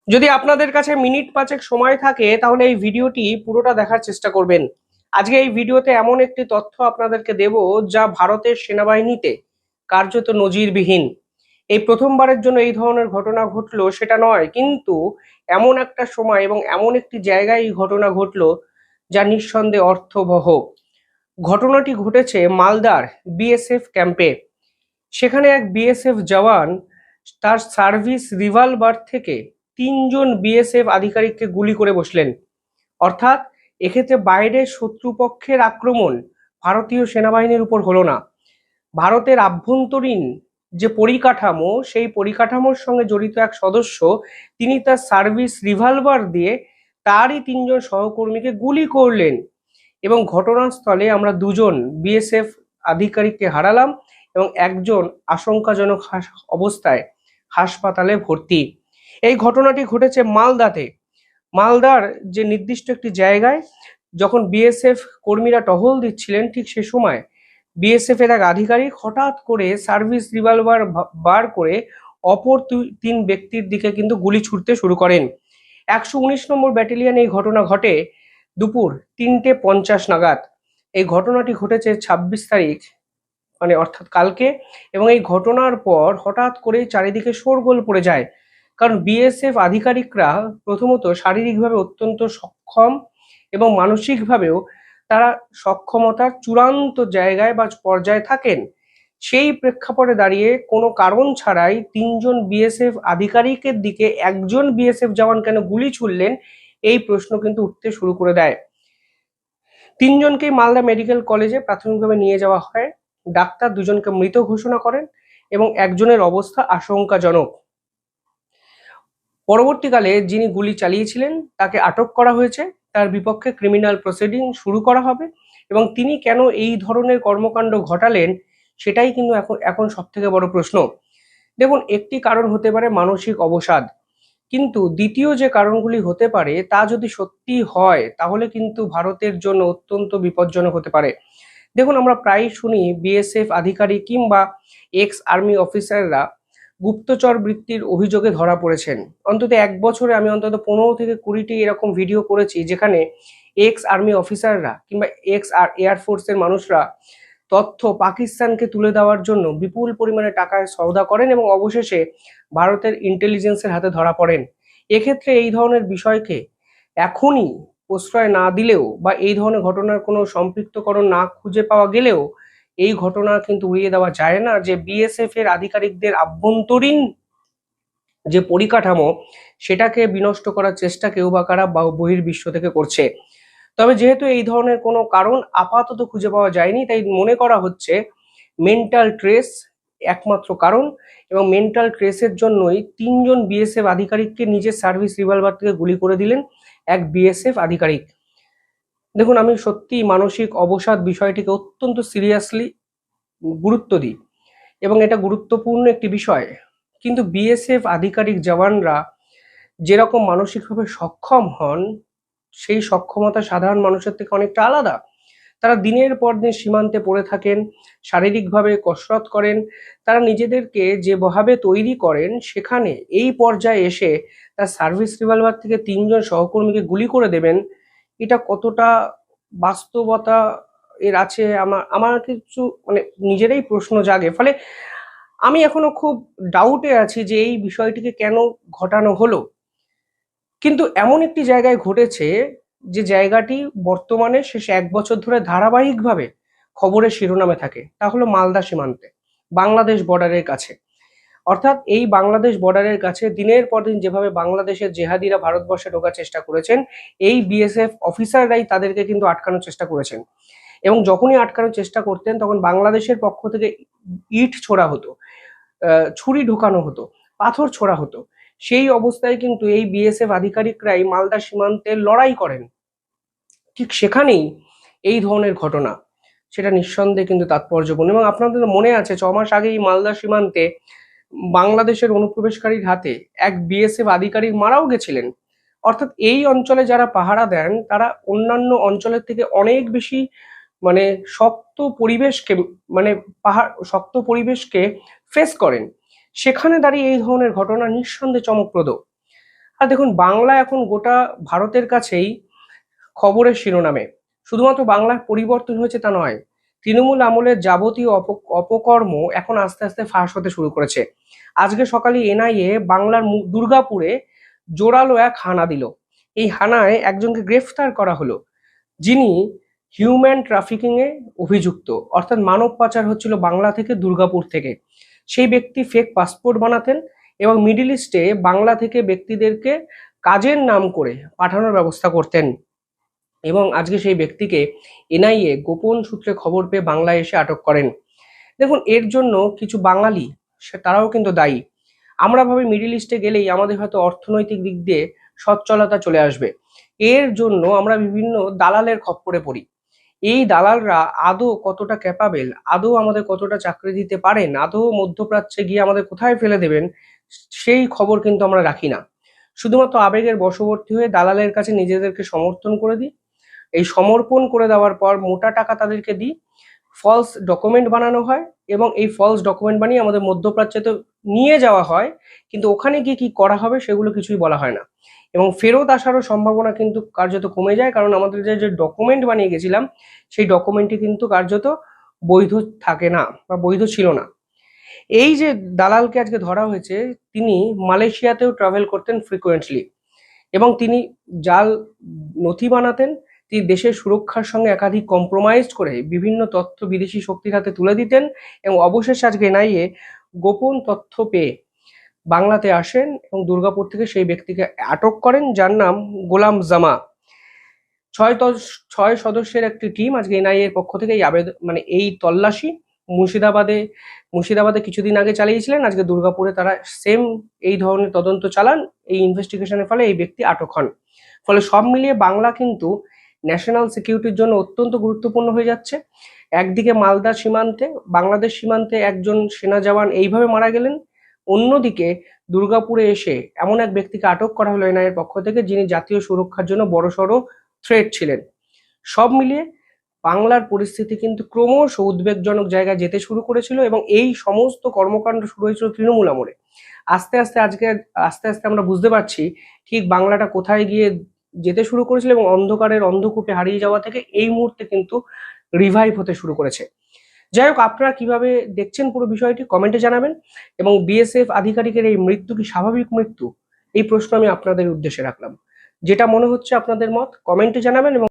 যদি আপনাদের কাছে মিনিট পাঁচেক সময় থাকে তাহলে এই ভিডিওটি পুরোটা দেখার চেষ্টা করবেন। আজকে এই ভিডিওতে এমন একটি তথ্য আপনাদেরকে দেব যা ভারতের সেনাবাহিনীতে কার্যত নজিরবিহীন। এই প্রথমবারের জন্য এই ধরনের ঘটনা ঘটলো সেটা নয়, কিন্তু এমন একটা সময় এবং এমন একটি জায়গায় এই ঘটনা ঘটলো যা নিঃসন্দেহে অর্থবহ। ঘটনাটি ঘটেছে মালদার বিএসএফ ক্যাম্পে। সেখানে এক বিএসএফ জওয়ান তার সার্ভিস রিভলভার থেকে তিনজন বিএসএফ আধিকারিককে গুলি করে বসলেন। অর্থাৎ এক্ষেত্রে বাইরের শত্রুপক্ষের আক্রমণ ভারতীয় সেনাবাহিনীর উপর হলো না, ভারতের আভ্যন্তরীণ যে পরিকাঠামো সেই পরিকাঠামোর সঙ্গে জড়িত এক সদস্য তিনি তার সার্ভিস রিভলভার দিয়ে তারই তিনজন সহকর্মীকে গুলি করলেন এবং ঘটনাস্থলে আমরা দুজন বিএসএফ আধিকারিককে হারালাম এবং একজন আশঙ্কাজনক অবস্থায় হাসপাতালে ভর্তি। এই ঘটনাটি ঘটেছে মালদাতে। মালদার যে নির্দিষ্ট একটি জায়গায় যখন বিএসএফ কর্মীরা টহল দিচ্ছিলেন, ঠিক সে সময় বিএসএফ এর এক আধিকারিক হঠাৎ করে সার্ভিস রিভলভার বার করে অপর তিন ব্যক্তির দিকে কিন্তু গুলি ছুড়তে শুরু করেন। 119 নম্বর ব্যাটালিয়নে এই ঘটনা ঘটে দুপুর 3:50 নাগাদ। এই ঘটনাটি ঘটেছে 26 তারিখ, মানে অর্থাৎ কালকে। এবং এই ঘটনার পর হঠাৎ করে চারিদিকে শোরগোল পড়ে যায়, কারণ বিএসএফ আধিকারিকরা প্রথমত শারীরিকভাবে অত্যন্ত সক্ষম এবং মানসিকভাবেও তারা সক্ষমতার চূড়ান্ত জায়গায় বা পর্যায়ে থাকেন। সেই প্রেক্ষাপটে দাঁড়িয়ে কোনো কারণ ছাড়াই তিনজন বিএসএফ আধিকারিকের দিকে একজন বিএসএফ জওয়ান কেন গুলি ছুড়লেন, এই প্রশ্ন কিন্তু উঠতে শুরু করে দেয়। তিনজনকেই মালদা মেডিকেল কলেজে প্রাথমিকভাবে নিয়ে যাওয়া হয়। ডাক্তার দুজনকে মৃত ঘোষণা করেন এবং একজনের অবস্থা আশঙ্কাজনক। পরবর্তীকালে যিনি গুলি চালিয়েছিলেন তাকে আটক করা হয়েছে, তার বিপক্ষে ক্রিমিনাল প্রসিডিং শুরু করা হবে এবং তিনি কেন এই ধরনের কর্মকাণ্ড ঘটালেন সেটাই কিন্তু এখন সব থেকে বড় প্রশ্ন। দেখুন, একটি কারণ হতে পারে মানসিক অবসাদ, কিন্তু দ্বিতীয় যে কারণগুলি হতে পারে তা যদি সত্যি হয় তাহলে কিন্তু ভারতের জন্য অত্যন্ত বিপজ্জনক হতে পারে। দেখুন, আমরা প্রায় শুনি বিএসএফ আধিকারিক কিংবা এক্স আর্মি অফিসাররা গুপ্তচর বৃত্তির অভিযোগে ধরা পড়েছেন। অন্তত এক বছরে আমি অন্তত 15 থেকে 20টি এরকম ভিডিও করেছি যেখানে এক্স আর্মি অফিসাররা কিংবা এক্স এয়ারফোর্সের মানুষরা তথ্য পাকিস্তানকে তুলে দেওয়ার জন্য বিপুল পরিমাণে টাকায় সওদা করেন এবং অবশেষে ভারতের ইন্টেলিজেন্সের হাতে ধরা পড়েন। এক্ষেত্রে এই ধরনের বিষয়কে এখনই প্রশ্রয় না দিলেও বা এই ধরনের ঘটনার কোনো সম্পৃক্তকরণ না খুঁজে পাওয়া গেলেও এই ঘটনা কিন্তু উড়িয়ে দেওয়া যায় না যে বিএসএফ এর আধিকারিকদের আভ্যন্তরীণ যে পরিকাঠামো সেটাকে বিনষ্ট করার চেষ্টা কেউ বা কারা বহির্বিশ্ব থেকে করছে। তবে যেহেতু এই ধরনের কোনো কারণ আপাতত খুঁজে পাওয়া যায়নি, তাই মনে করা হচ্ছে মেন্টাল ট্রেস একমাত্র কারণ এবং মেন্টাল ট্রেসের জন্যই তিনজন বিএসএফ আধিকারিককে নিজের সার্ভিস রিভলভার থেকে গুলি করে দিলেন এক বিএসএফ আধিকারিক। দেখুন, আমি সত্যি মানসিক অবসাদ বিষয়টিকে অত্যন্ত সিরিয়াসলি গুরুত্ব দিই এবং এটা গুরুত্বপূর্ণ একটি বিষয়, কিন্তু বিএসএফ আধিকারিক জওয়ানরা যেরকম মানসিকভাবে সক্ষম হন সেই সক্ষমতা সাধারণ মানুষের থেকে অনেকটা আলাদা। তারা দিনের পর দিন সীমান্তে পড়ে থাকেন, শারীরিকভাবে কসরত করেন, তারা নিজেদেরকে যেভাবে তৈরি করেন সেখানে এই পর্যায়ে এসে তার সার্ভিস রিভলভার থেকে তিনজন সহকর্মীকে গুলি করে দেবেন, এটা কতটা বাস্তবতা এর আছে আমার আমার কিছু মানে নিজেরাই প্রশ্ন জাগে। ফলে আমি এখনো খুব ডাউটে আছি যে এই বিষয়টিকে কেন ঘটানো হলো। কিন্তু এমন একটি জায়গায় ঘটেছে যে জায়গাটি বর্তমানে শেষ 1 বছর ধরে ধারাবাহিকভাবে খবরের শিরোনামে থাকে, তা হলো মালদা সীমান্তে বাংলাদেশ বর্ডারের কাছে। অর্থাৎ এই বাংলাদেশ বর্ডারের কাছে দিনের পর দিন যেভাবে বাংলাদেশের জেহাদিরা ভারতবর্ষে ঢোকার চেষ্টা করেছেন, এই বিএসএফ অফিসাররাই তাদেরকে কিন্তু আটকানোর চেষ্টা করেছেন এবং যখনই আটকানোর চেষ্টা করতেন তখন বাংলাদেশের পক্ষ থেকে ইট ছোড়া হতো, ছুরি ঢোকানো হতো, পাথর ছোড়া হতো। সেই অবস্থায় কিন্তু এই বিএসএফ আধিকারিকরাই মালদা সীমান্তে লড়াই করেন। ঠিক সেখানেই এই ধরনের ঘটনা, সেটা নিঃসন্দেহে কিন্তু তাৎপর্যপূর্ণ। এবং আপনাদের মনে আছে 6 মাস আগে এই মালদা সীমান্তে বাংলাদেশের অনুপ্রবেশকারীর হাতে এক বিএসএফ আধিকারিক মারাও গেছিলেন। অর্থাৎ এই অঞ্চলে যারা পাহারা দেন তারা অন্যান্য অঞ্চলের থেকে অনেক বেশি মানে শক্ত পরিবেশকে মানে শক্ত পরিবেশকে ফেস করেন। সেখানে দাঁড়িয়ে এই ধরনের ঘটনা নিঃসন্দেহে চমকপ্রদ। আর দেখুন, বাংলা এখন গোটা ভারতের কাছেই খবরের শিরোনামে। শুধুমাত্র বাংলার পরিবর্তন হয়েছে তা নয়, তৃণমূল আমলের যাবতীয় অপকর্ম এখন আস্তে আস্তে ফাঁস হতে শুরু করেছে। আজকে সকালে এনআইএ বাংলার দুর্গাপুরে জোরালো এক হানা দিল। এই হানায় একজনকে গ্রেফতার করা হলো, যিনি হিউম্যান ট্রাফিকিং এ অভিযুক্ত, অর্থাৎ মানব পাচার হচ্ছিল বাংলা থেকে দুর্গাপুর থেকে। সেই ব্যক্তি ফেক পাসপোর্ট বানাতেন এবং মিডল ইস্টে বাংলা থেকে ব্যক্তিদেরকে কাজের নাম করে পাঠানোর ব্যবস্থা করতেন। এবং আজকে সেই ব্যক্তিকে এনআইএ গোপন সূত্রে খবর পেয়ে বাংলায় এসে আটক করেন। দেখুন, এর জন্য কিছু বাঙালি তারাও কিন্তু দায়ী। আমরা ভাবি মিডল ইস্টে গেলেই আমাদের হয়তো অর্থনৈতিক দিক দিয়ে সচ্ছলতা চলে আসবে, এর জন্য আমরা বিভিন্ন দালালের খপ্পরে পড়ি। এই দালালরা আদৌ কতটা ক্যাপাবেল, আদৌ আমাদের কতটা চাকরি দিতে পারেন, আদৌ মধ্যপ্রাচ্যে গিয়ে আমাদের কোথায় ফেলে দেবেন, সেই খবর কিন্তু আমরা রাখি না। শুধুমাত্র আবেগের বশবর্তী হয়ে দালালের কাছে নিজেদেরকে সমর্থন করে দিই। এই সমর্পণ করে দেওয়ার পর মোটা টাকা তাদেরকে দিই, ফলস ডকুমেন্ট বানানো হয় এবং এই ফলস ডকুমেন্ট বানিয়ে আমাদের মধ্যপ্রাচ্যে তো নিয়ে যাওয়া হয়, কিন্তু ওখানে গিয়ে কি করা হবে সেগুলো কিছুই বলা হয় না। এবং ফেরত আসারও সম্ভাবনা কিন্তু কার্যত কমে যায়, কারণ আমাদের যে ডকুমেন্ট বানিয়ে গেছিলাম সেই ডকুমেন্টটি কিন্তু কার্যত বৈধ থাকে না বা বৈধ ছিল না। এই যে দালালকে আজকে ধরা হয়েছে, তিনি মালয়েশিয়াতেও ট্রাভেল করতেন ফ্রিকোয়েন্টলি এবং তিনি জাল নথি বানাতেন। তিনি দেশের সুরক্ষার সঙ্গে একাধিক কম্প্রোমাইজ করে বিভিন্ন তথ্য বিদেশি শক্তির হাতে তুলে দিতেন এবং অবশেষে আজকে এনআইএ গোপন তথ্য পেয়ে বাংলাতে আসেন এবং দুর্গাপুর থেকে সেই ব্যক্তিকে আটক করেন, যার নাম গোলাম জামা। 6 সদস্যের একটি টিম আজকে এনআইএ এর পক্ষ থেকে এই আবেদন এই তল্লাশি মুর্শিদাবাদে কিছুদিন আগে চালিয়েছিলেন। আজকে দুর্গাপুরে তারা সেম এই ধরনের তদন্ত চালান। এই ইনভেস্টিগেশনের ফলে এই ব্যক্তি আটক হন। ফলে সব মিলিয়ে বাংলা কিন্তু ন্যাশনাল সিকিউরিটির জন্য অত্যন্ত গুরুত্বপূর্ণ হয়ে যাচ্ছে। একদিকে মালদা সীমান্তে, বাংলাদেশ সীমান্তে একজন সেনা জওয়ান এইভাবে মারা গেলেন, অন্যদিকে দুর্গাপুরে এসে এমন এক ব্যক্তিকে আটক করা হলো এনআইএর পক্ষ থেকে, যিনি জাতীয় সুরক্ষার জন্য বড়সড় থ্রেট ছিলেন। সব মিলিয়ে বাংলার পরিস্থিতি কিন্তু ক্রমশ উদ্বেগজনক জায়গায় যেতে শুরু করেছিল এবং এই সমস্ত কর্মকাণ্ড শুরু হয়েছিল তৃণমূল আমলে। আস্তে আস্তে আমরা বুঝতে পারছি ঠিক বাংলাটা কোথায় গিয়ে যেতে শুরু করেছিল এবং অন্ধকারের অন্ধকূপে হারিয়ে যাওয়া থেকে এই মুহূর্তে কিন্তু রিভাইভ হতে শুরু করেছে। যাই হোক, আপনারা কিভাবে দেখছেন পুরো বিষয়টি কমেন্টে জানাবেন। এবং বিএসএফ আধিকারিকের এই মৃত্যু কি স্বাভাবিক মৃত্যু, এই প্রশ্ন আমি আপনাদের উদ্দেশ্যে রাখলাম। যেটা মনে হচ্ছে আপনাদের মত কমেন্টে জানাবেন এবং